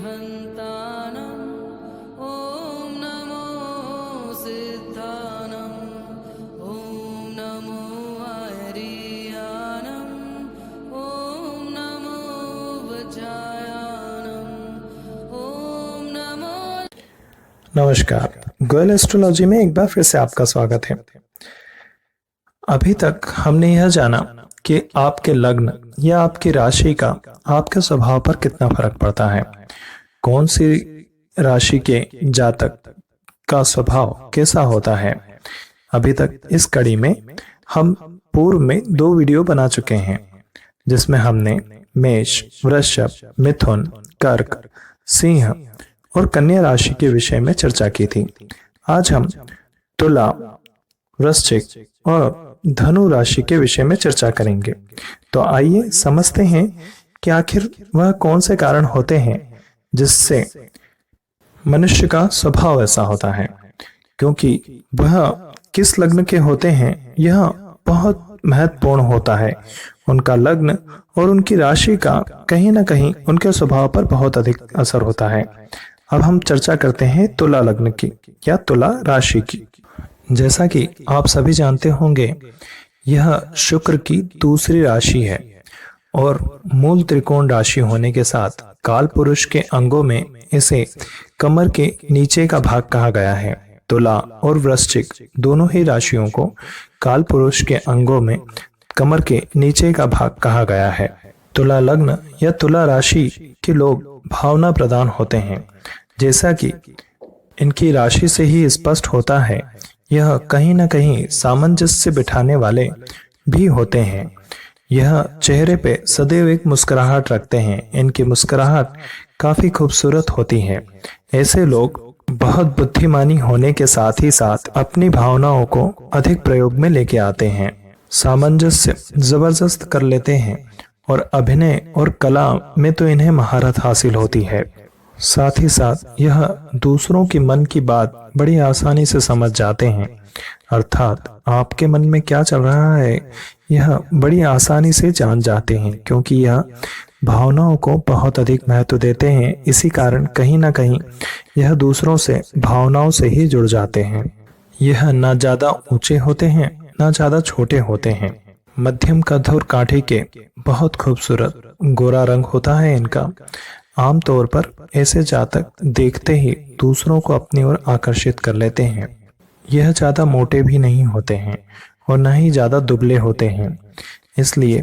सिद्धिहन्तानं ॐ नमो सिद्धानं ॐ नमो आर्यानं ॐ नमो वज्रायानं ॐ नमो। नमस्कार, गोयल एस्ट्रोलॉजी में एक बार फिर से आपका स्वागत है। अभी तक हमने यह जाना कि आपके लग्न या आपकी राशि का आपके स्वभाव पर कितना फर्क पड़ता है, कौन सी राशि के जातक का स्वभाव कैसा होता है। अभी तक इस कड़ी में हम पूर्व में 2 वीडियो बना चुके हैं, जिसमें हमने मेष, वृषभ, मिथुन, कर्क, सिंह और कन्या राशि के विषय में चर्चा की थी। आज हम तुला, वृश्चिक और धनु राशि के विषय में चर्चा करेंगे। तो आइए समझते हैं कि आखिर वह कौन से कारण होते हैं जिससे मनुष्य का स्वभाव ऐसा होता है, क्योंकि वह किस लग्न के होते हैं यह बहुत महत्वपूर्ण होता है। उनका लग्न और उनकी राशि का कहीं ना कहीं उनके स्वभाव पर बहुत अधिक असर होता है। अब हम चर्चा करते हैं तुला लग्न की या तुला राशि की। जैसा कि आप सभी जानते होंगे, यह शुक्र की दूसरी राशि है और मूल त्रिकोण राशि होने के साथ काल पुरुष के अंगों में इसे कमर के नीचे का भाग कहा गया है। तुला और वृश्चिक दोनों ही राशियों को काल पुरुष के अंगों में कमर के नीचे का भाग कहा गया है। तुला लग्न या तुला राशि के लोग भावना प्रधान होते हैं। जैसा कि इनकी राशि से ही स्पष्ट होता है, यह कहीं न कहीं सामंजस्य बिठाने वाले भी होते हैं। यह चेहरे पे सदैव एक मुस्कुराहट रखते हैं। इनकी मुस्कुराहट काफी खूबसूरत होती है। ऐसे लोग बहुत बुद्धिमानी होने के साथ ही साथ अपनी भावनाओं को अधिक प्रयोग में लेके आते हैं, सामंजस्य जबरदस्त कर लेते हैं और अभिनय और कला में तो इन्हें महारत हासिल होती है। साथ ही साथ यह दूसरों की मन की बात बड़ी आसानी से समझ जाते हैं, अर्थात आपके मन में क्या चल रहा है यह बड़ी आसानी से जान जाते हैं, क्योंकि यह भावनाओं को बहुत अधिक महत्व देते हैं। इसी कारण कहीं ना कहीं यह दूसरों से भावनाओं से ही जुड़ जाते हैं। यह ना ज्यादा ऊंचे होते हैं ना ज्यादा छोटे होते हैं, मध्यम कद और कांटे के बहुत खूबसूरत गोरा रंग होता है इनका। आमतौर पर ऐसे जातक देखते ही दूसरों को अपनी ओर आकर्षित कर लेते हैं। यह ज्यादा मोटे भी नहीं होते हैं और न ही ज्यादा दुबले होते हैं, इसलिए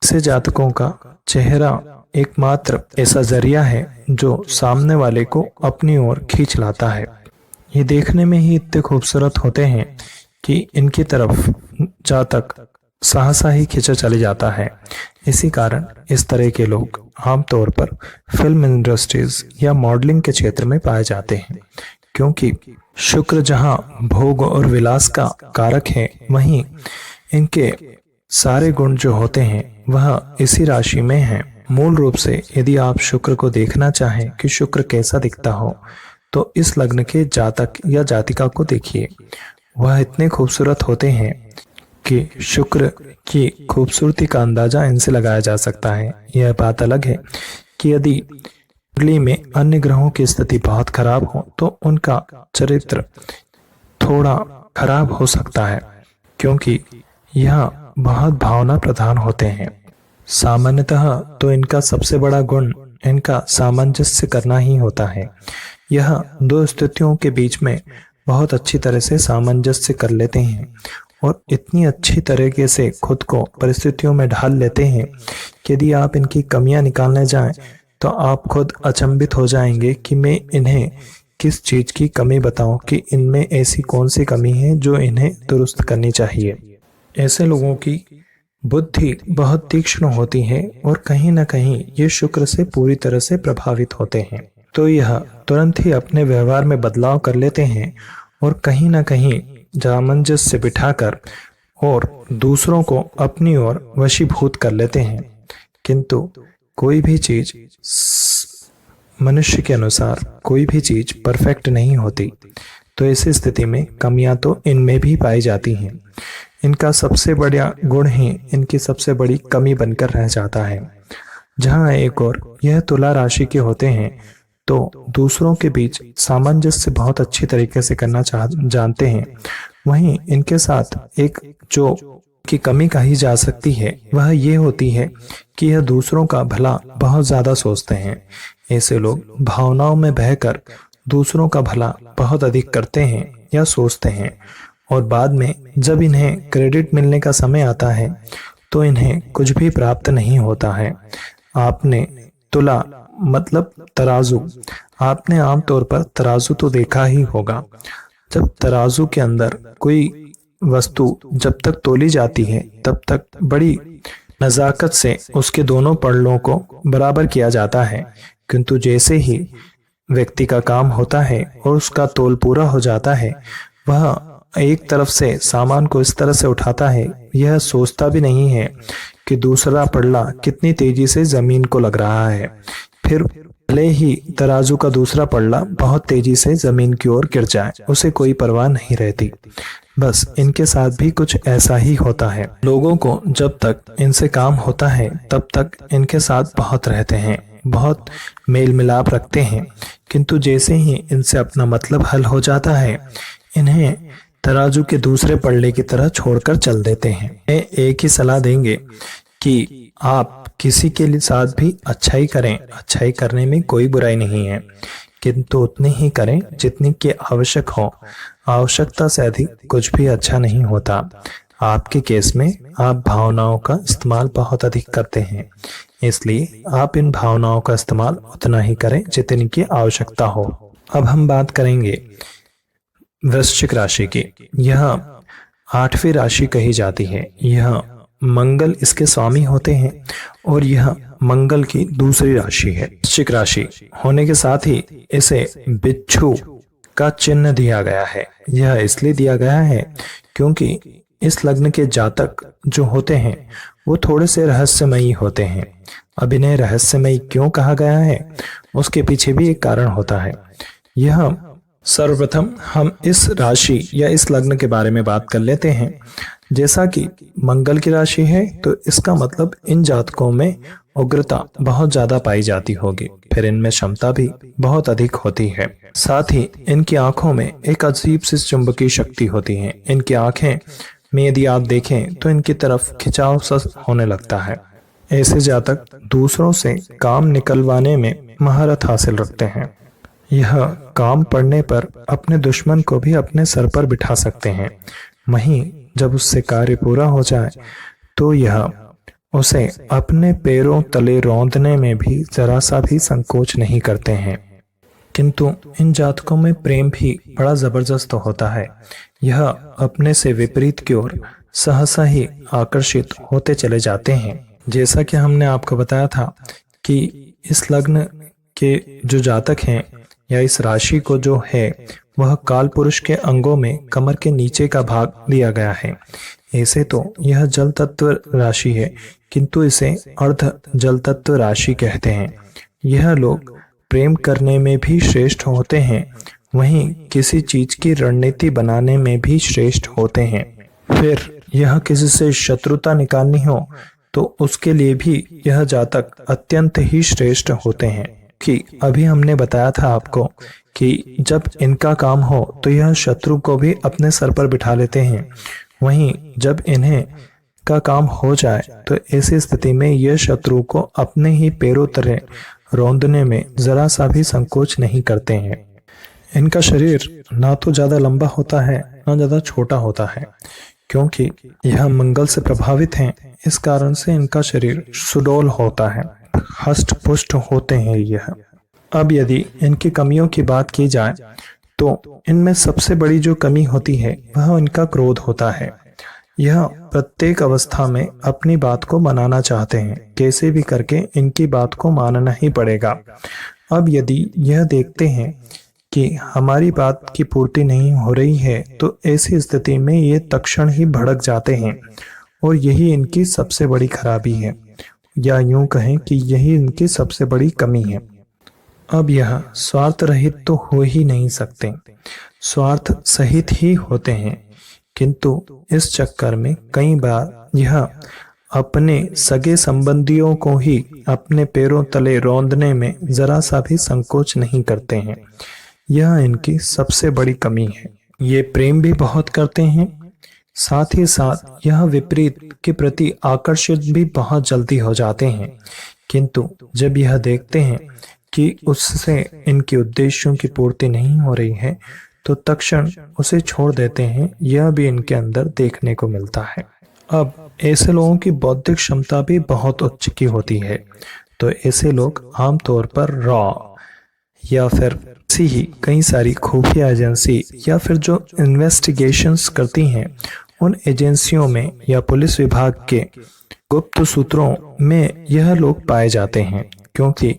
ऐसे जातकों का चेहरा एकमात्र ऐसा जरिया है जो सामने वाले को अपनी ओर खींच लाता है। ये देखने में ही इतने खूबसूरत होते हैं कि इनकी तरफ जातक सहसा ही खींचा चले जाता है। इसी कारण इस तरह के लोग आमतौर पर फिल्म इंडस्ट्रीज या मॉडलिंग के क्षेत्र में पाए जाते हैं, क्योंकि शुक्र जहां भोग और विलास का कारक है, वहीं इनके सारे गुण जो होते हैं वह इसी राशि में हैं। मूल रूप से यदि आप शुक्र को देखना चाहें कि शुक्र कैसा दिखता हो, तो इस लग्न के जातक या जातिका को देखिए। वह इतने खूबसूरत होते हैं कि शुक्र की खूबसूरती का अंदाजा इनसे लगाया जा सकता है। यह बात अलग है कि यदि कुंडली में अन्य ग्रहों की स्थिति बहुत खराब हो तो उनका चरित्र थोड़ा खराब हो सकता है, क्योंकि यह बहुत भावना प्रधान होते हैं। सामान्यतः तो इनका सबसे बड़ा गुण इनका सामंजस्य करना ही होता है। यह 2 स्थितियों के बीच में बहुत अच्छी तरह से सामंजस्य कर लेते हैं और इतनी अच्छी तरीके से खुद को परिस्थितियों में ढाल लेते हैं कि यदि आप इनकी कमियां निकालने जाएं तो आप खुद अचंभित हो जाएंगे कि मैं इन्हें किस चीज की कमी बताऊं, कि इनमें ऐसी कौन सी कमी है जो इन्हें दुरुस्त करनी चाहिए। ऐसे लोगों की बुद्धि बहुत तीक्ष्ण होती है और कहीं ना कहीं ये शुक्र से पूरी तरह से प्रभावित होते हैं, तो यह तुरंत ही अपने व्यवहार में बदलाव कर लेते हैं और कहीं ना कहीं सामंजस्य बिठाकर और दूसरों को अपनी ओर वशीभूत कर लेते हैं। किंतु कोई भी चीज मनुष्य के अनुसार कोई भी चीज परफेक्ट नहीं होती, तो ऐसी स्थिति में कमियां तो इनमें भी पाई जाती हैं। इनका सबसे बड़ा गुण ही इनकी सबसे बड़ी कमी बनकर रह जाता है। जहां एक और यह तुला राशि के होते हैं तो दूसरों के बीच सामंजस्य बहुत अच्छी तरीके से करना जानते हैं। वहीं इनके साथ एक जो की कमी कही जा सकती है वह ये होती है कि यह दूसरों का भला बहुत ज्यादा सोचते हैं। ऐसे लोग भावनाओं में बहकर दूसरों का भला बहुत अधिक करते हैं या सोचते हैं, और बाद में जब इन्हें क्रेडिट मिलने का समय आता है तो इन्हें कुछ भी प्राप्त नहीं होता है। आपने तुला मतलब तराजू, आपने आमतौर पर तराजू तो देखा ही होगा। जब तराजू के अंदर कोई वस्तु जब तक तोली जाती है तब तक बड़ी नजाकत से उसके दोनों पड़लों को बराबर किया जाता है, किंतु जैसे ही व्यक्ति का काम होता है और उसका तोल पूरा हो जाता है, वह एक तरफ से सामान को इस तरह से उठाता है, यह सोचता भी नहीं है कि दूसरा पड़ला कितनी तेजी से जमीन को लग रहा है। फिर भले ही तराजू का दूसरा पड़ला बहुत तेजी से जमीन की ओर गिर जाए, उसे कोई परवाह नहीं रहती। बस इनके साथ भी कुछ ऐसा ही होता है। लोगों को जब तक इनसे काम होता है तब तक इनके साथ बहुत रहते हैं, बहुत मेल मिलाप रखते हैं, किंतु जैसे ही इनसे अपना मतलब हल हो जाता है, इन्हें तराजू के दूसरे पल्ले की तरह छोड़कर चल देते हैं। एक ही सलाह देंगे कि आप किसी के साथ भी अच्छाई करें। अच्छाई करने में कोई बुराई नहीं है, किंतु उतनी ही करें जितनी की आवश्यक हो। आवश्यकता से अधिक कुछ भी अच्छा नहीं होता। आपके केस में आप भावनाओं का इस्तेमाल बहुत अधिक करते हैं, इसलिए आप इन भावनाओं का इस्तेमाल उतना ही करें जितनी की आवश्यकता हो। अब हम बात करेंगे वृश्चिक राशि की। यह 8वीं राशि कही जाती है। यह मंगल इसके स्वामी होते हैं और यह मंगल की दूसरी राशि है। वृश्चिक राशि होने के साथ ही इसे बिच्छू का चिन्ह दिया गया है। यह इसलिए दिया गया है क्योंकि इस लग्न के जातक जो होते हैं वो थोड़े से रहस्यमयी होते हैं। अब इन्हें रहस्यमयी क्यों कहा गया है, उसके पीछे भी एक कारण होता है। यह सर्वप्रथम हम इस राशि या इस लग्न के बारे में बात कर लेते हैं। जैसा कि मंगल की राशि है तो इसका मतलब इन जातकों में उग्रता बहुत ज्यादा पाई जाती होगी, फिर इनमें क्षमता भी बहुत अधिक होती है। साथ ही इनकी आंखों में एक अजीब सी चुंबकीय शक्ति होती है। इनकी आंखें में यदि आप देखें तो इनकी तरफ खिंचाव सा होने लगता है। ऐसे जातक दूसरों से काम निकलवाने में महारत हासिल रखते हैं। यह काम पड़ने पर अपने दुश्मन को भी अपने सर पर बिठा सकते हैं। वहीं जब उससे कार्य पूरा हो जाए तो यह उसे अपने पैरों तले रौंदने में भी जरा सा भी संकोच नहीं करते हैं। किंतु इन जातकों में प्रेम भी बड़ा जबरदस्त होता है। यह अपने से विपरीत की ओर सहसा ही आकर्षित होते चले जाते हैं। जैसा कि हमने आपको बताया था कि इस लग्न के जो जातक हैं या इस राशि को जो है वह काल पुरुष के अंगों में कमर के नीचे का भाग दिया गया है। ऐसे तो यह जल तत्व राशि है, किंतु इसे अर्ध जल तत्व राशि कहते हैं। यह लोग प्रेम करने में भी श्रेष्ठ होते हैं, वहीं किसी चीज की रणनीति बनाने में भी श्रेष्ठ होते हैं। फिर यह किसी से शत्रुता निकालनी हो तो उसके लिए भी यह जातक अत्यंत ही श्रेष्ठ होते हैं। कि अभी हमने बताया था आपको कि जब इनका काम हो तो यह शत्रु को भी अपने सर पर बिठा लेते हैं, वहीं जब इन्हें का काम हो जाए तो ऐसी स्थिति में यह शत्रु को अपने ही पैरों तरह रौंदने में जरा सा भी संकोच नहीं करते हैं। इनका शरीर ना तो ज्यादा लंबा होता है ना ज्यादा छोटा होता है, क्योंकि यह मंगल से प्रभावित हैं। इस कारण से इनका शरीर सुडौल होता है, हष्ट पुष्ट होते हैं यह। अब यदि इनकी कमियों की बात की जाए तो इनमें सबसे बड़ी जो कमी होती है वह इनका क्रोध होता है। यह प्रत्येक अवस्था में अपनी बात को मनाना चाहते हैं, कैसे भी करके इनकी बात को मानना ही पड़ेगा। अब यदि यह देखते हैं कि हमारी बात की पूर्ति नहीं हो रही है तो ऐसी स्थिति में ये तत्क्षण ही भड़क जाते हैं, और यही इनकी सबसे बड़ी खराबी है, या यूं कहें कि यही इनकी सबसे बड़ी कमी है। अब यह स्वार्थ रहित तो हो ही नहीं सकते, स्वार्थ सहित ही होते हैं, किंतु इस चक्कर में कई बार यह अपने सगे संबंधियों को ही अपने पैरों तले रौंदने में जरा सा भी संकोच नहीं करते हैं। यह इनकी सबसे बड़ी कमी है। ये प्रेम भी बहुत करते हैं, साथ ही साथ यह विपरीत के प्रति आकर्षित भी बहुत जल्दी हो जाते हैं, किंतु जब यह देखते हैं कि उससे इनके उद्देश्यों की पूर्ति नहीं हो रही है तो तत्क्षण उसे छोड़ देते हैं। यह भी इनके अंदर देखने को मिलता है। अब ऐसे लोगों की बौद्धिक क्षमता भी बहुत उच्च की होती है, तो ऐसे लोग आमतौर पर रॉ या फिर ऐसी ही कई सारी खुफिया एजेंसी या फिर जो इन्वेस्टिगेशंस करती हैं उन एजेंसियों में या पुलिस विभाग के गुप्त सूत्रों में यह लोग पाए जाते हैं, क्योंकि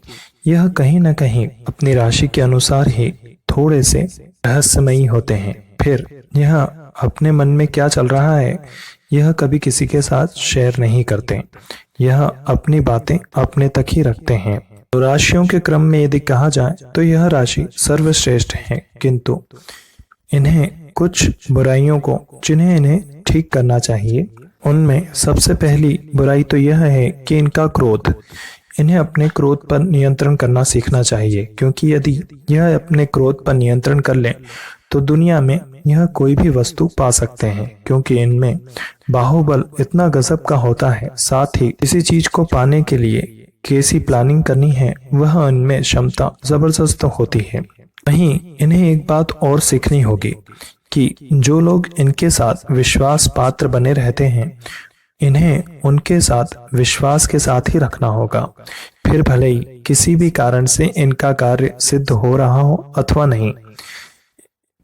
यह कहीं न कहीं अपनी राशि के अनुसार ही थोड़े से रहस्यमयी होते हैं। फिर यह अपने मन में क्या चल रहा है यह कभी किसी के साथ शेयर नहीं करते। यह अपनी बातें अपने तक ही रखते हैं। तो राशियों के क्रम में यदि कहा जाए तो यह राशि सर्वश्रेष्ठ है, किंतु इन्हें कुछ बुराइयों को जिन्हें इन्हें ठीक करना चाहिए, उनमें सबसे पहली बुराई तो यह है कि इनका क्रोध। इन्हें अपने क्रोध पर नियंत्रण करना सीखना चाहिए, क्योंकि यदि यह अपने क्रोध पर नियंत्रण कर लें तो दुनिया में यह कोई भी वस्तु पा सकते हैं, क्योंकि इनमें बाहुबल इतना गजब का होता है। साथ ही किसी चीज को पाने के लिए कैसी प्लानिंग करनी है वह इनमें क्षमता जबरदस्त होती है। वहीं इन्हें एक बात और सीखनी होगी कि जो लोग इनके साथ विश्वास पात्र बने रहते हैं इन्हें उनके साथ विश्वास के साथ ही रखना होगा, फिर भले ही किसी भी कारण से इनका कार्य सिद्ध हो रहा हो अथवा नहीं।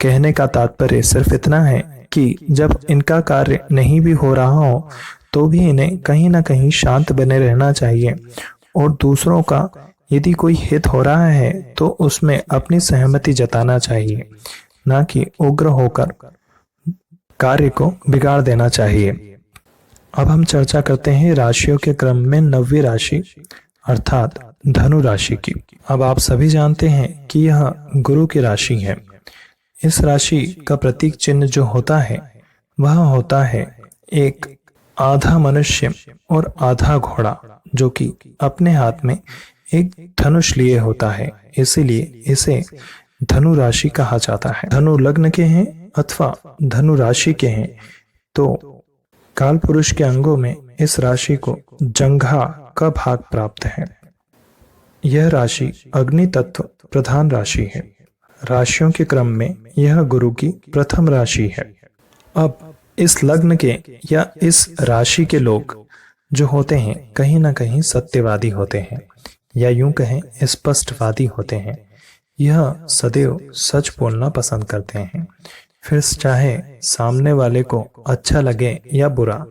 कहने का तात्पर्य सिर्फ इतना है कि जब इनका कार्य नहीं भी हो रहा हो तो भी इन्हें कहीं ना कहीं शांत बने रहना चाहिए, और दूसरों का यदि कोई हित हो रहा है तो उसमें अपनी सहमति जताना चाहिए, ना कि उग्र होकर कार्य को बिगाड़ देना चाहिए। अब हम चर्चा करते हैं राशियों के क्रम में 9वीं राशि अर्थात धनु राशि की। अब आप सभी जानते हैं कि यह गुरु की राशि है। इस राशि का प्रतीक चिन्ह जो होता है वह होता है एक आधा मनुष्य और आधा घोड़ा, जो कि अपने हाथ में एक धनुष लिए होता है, इसीलिए इसे धनु राशि कहा जाता है। धनु लग्न के हैं अथवा धनु राशि के हैं तो काल पुरुष के अंगों में इस राशि को जंघा का भाग प्राप्त है। यह राशि अग्नि तत्व प्रधान राशि है। राशियों के क्रम में यह गुरु की प्रथम राशि है। अब इस लग्न के या इस राशि के लोग जो होते हैं कहीं ना कहीं सत्यवादी होते हैं, या यूं कहें स्पष्टवादी होते हैं। यह सदैव सच बोलना पसंद करते हैं, फिर चाहे सामने वाले को अच्छा लगे या बुरा,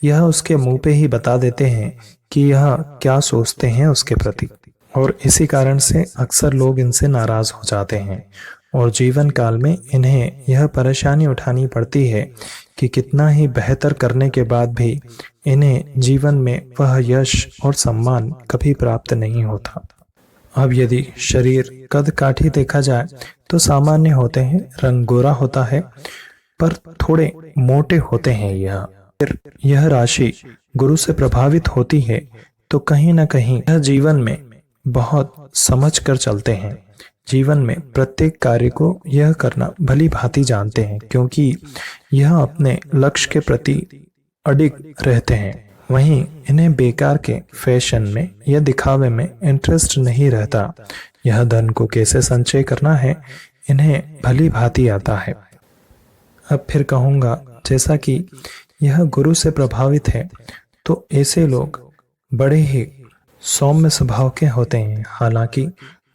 यह उसके मुंह पे ही बता देते हैं कि यह क्या सोचते हैं उसके प्रति, और इसी कारण से अक्सर लोग इनसे नाराज हो जाते हैं और जीवन काल में इन्हें यह परेशानी उठानी पड़ती है कि कितना ही बेहतर करने के बाद भी इन्हें जीवन में वह यश और सम्मान कभी प्राप्त नहीं होता। अब यदि शरीर कद काठी देखा जाए तो सामान्य होते हैं, रंग गोरा होता है पर थोड़े मोटे होते हैं। फिर यह राशि गुरु से प्रभावित होती है तो कहीं ना कहीं यह जीवन में बहुत समझ कर चलते हैं। जीवन में प्रत्येक कार्य को यह करना भली भांति जानते हैं, क्योंकि यह अपने लक्ष्य के प्रति अडिग रहते हैं। वहीं इन्हें बेकार के फैशन में या दिखावे में इंटरेस्ट नहीं रहता। यह धन को कैसे संचय करना है इन्हें भली भांति आता है। अब फिर कहूंगा, जैसा कि यह गुरु से प्रभावित है तो ऐसे लोग बड़े ही सौम्य स्वभाव के होते हैं। हालांकि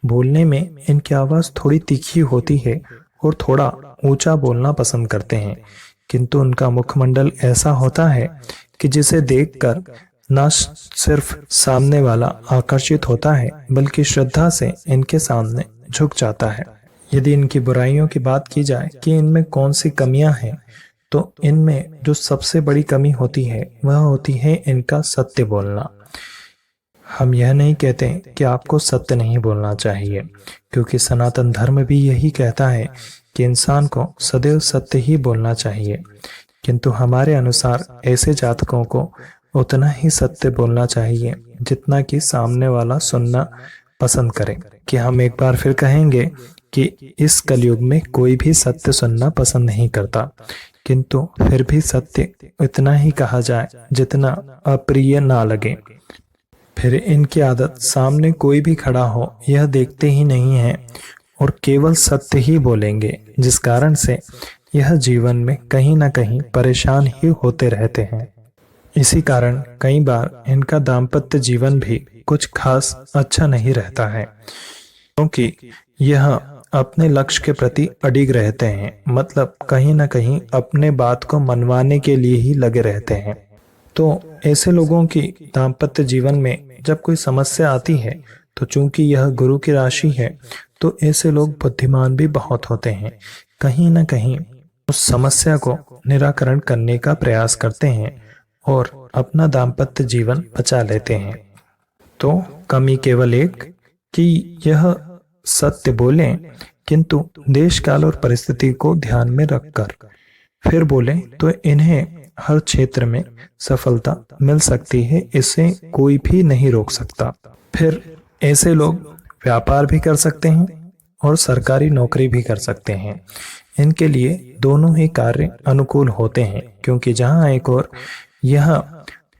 बोलने में इनकी आवाज थोड़ी तीखी होती है और थोड़ा ऊंचा बोलना पसंद करते हैं, किंतु उनका मुखमंडल ऐसा होता है कि जिसे देखकर न सिर्फ सामने वाला आकर्षित होता है बल्कि श्रद्धा से इनके सामने झुक जाता है। यदि इनकी बुराइयों की बात की जाए कि इनमें कौन सी कमियां हैं, तो इनमें जो सबसे बड़ी कमी होती है वह होती है इनका सत्य बोलना। हम यह नहीं कहते कि आपको सत्य नहीं बोलना चाहिए, क्योंकि सनातन धर्म भी यही कहता है कि इंसान को सदैव सत्य ही बोलना चाहिए, किंतु हमारे अनुसार ऐसे जातकों को उतना ही सत्य बोलना चाहिए जितना कि सामने वाला सुनना पसंद करे। कि हम एक बार फिर कहेंगे कि इस कलयुग में कोई भी सत्य सुनना पसंद नहीं करता, किंतु फिर भी सत्य इतना ही कहा जाए जितना अप्रिय ना लगे। फिर इनकी आदत सामने कोई भी खड़ा हो यह देखते ही नहीं है और केवल सत्य ही बोलेंगे, जिस कारण से यह जीवन में कहीं ना कहीं परेशान ही होते रहते हैं। इसी कारण कई बार इनका दाम्पत्य जीवन भी कुछ खास अच्छा नहीं रहता है, क्योंकि यह अपने लक्ष्य के प्रति अडिग रहते हैं, मतलब कहीं ना कहीं अपने बात को मनवाने के लिए ही लगे रहते हैं। तो ऐसे लोगों की दाम्पत्य जीवन में जब कोई समस्या आती है तो चूंकि यह गुरु की राशि है तो ऐसे लोग बुद्धिमान भी बहुत होते हैं, कहीं ना कहीं उस समस्या को निराकरण करने का प्रयास करते हैं और अपना दाम्पत्य जीवन बचा लेते हैं। तो कमी केवल एक कि यह सत्य बोलें, किंतु देश काल और परिस्थिति को ध्यान में रखकर फिर बोलें तो इन्हें हर क्षेत्र में सफलता मिल सकती है, इसे कोई भी नहीं रोक सकता। फिर ऐसे लोग व्यापार भी कर सकते हैं और सरकारी नौकरी भी कर सकते हैं। इनके लिए दोनों ही कार्य अनुकूल होते हैं, क्योंकि जहां एक और यह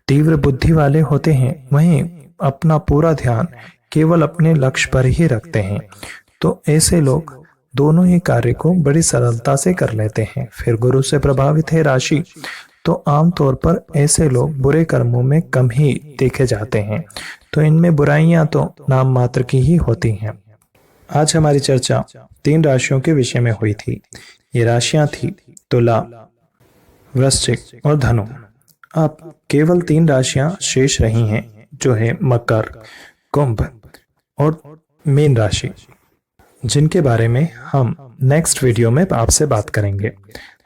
तीव्र बुद्धि वाले होते हैं वहीं अपना पूरा ध्यान केवल अपने लक्ष्य पर ही रखते हैं। तो ऐसे लोग दोनों ही कार्य को बड़ी सरलता से कर लेते हैं। फिर गुरु से प्रभावित है राशि, तो आमतौर पर ऐसे लोग बुरे कर्मों में कम ही देखे जाते हैं, तो इनमें बुराइयां तो नाम मात्र की ही होती हैं। आज हमारी चर्चा 3 राशियों के विषय में हुई थी। ये राशियां थी तुला, वृश्चिक और धनु। अब केवल 3 राशियां शेष रही हैं, जो है मकर, कुंभ और मीन राशि, जिनके बारे में हम नेक्स्ट वीडियो में आपसे बात करेंगे।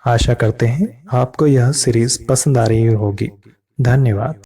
आशा करते हैं आपको यह सीरीज पसंद आ रही होगी। धन्यवाद।